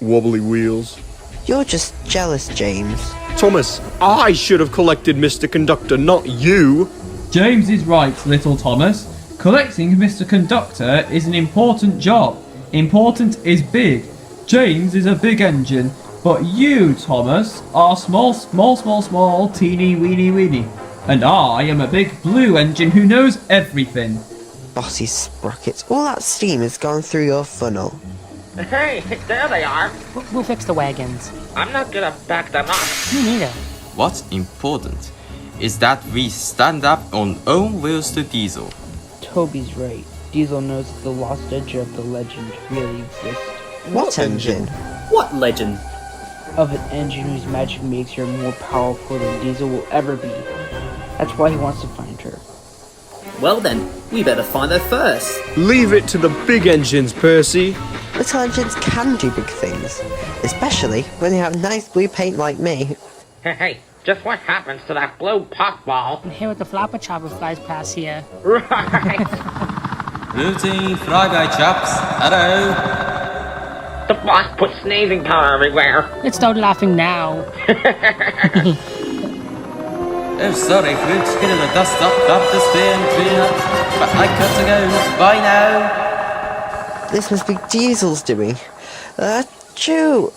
Wobbly wheels. You're just jealous, James. Thomas, I should have collected Mr. Conductor, not you. James is right, little Thomas. Collecting Mr. Conductor is an important job. Important is big. James is a big engine, but you, Thomas, are small, teeny weeny weeny. And I am a big blue engine who knows everything. Bossy sprockets, all that steam has gone through your funnel. Hey, there they are. We'll fix the wagons. I'm not gonna back them up. Me neither. What's important is that we stand up on own wheels to Diesel. Toby's right. Diesel knows that the lost engine of the legend really exists. What engine? What legend? Of an engine whose magic makes her more powerful than Diesel will ever be. That's why he wants to find her. Well then, we better find her first. Leave it to the big engines, Percy. Little engines can do big things, especially when they have nice blue paint like me. Hey, just what happens to that blue pop ball? And here with the flapper chopper flies past here. Right. Routing Friday, chaps. Hello. The boss put sneezing powder everywhere. Let's start laughing now. Oh, sorry, Fruit. Get in the dust up, grab the spear and clean up. But I got to go. Bye now. This must be Diesel's doing. Choo!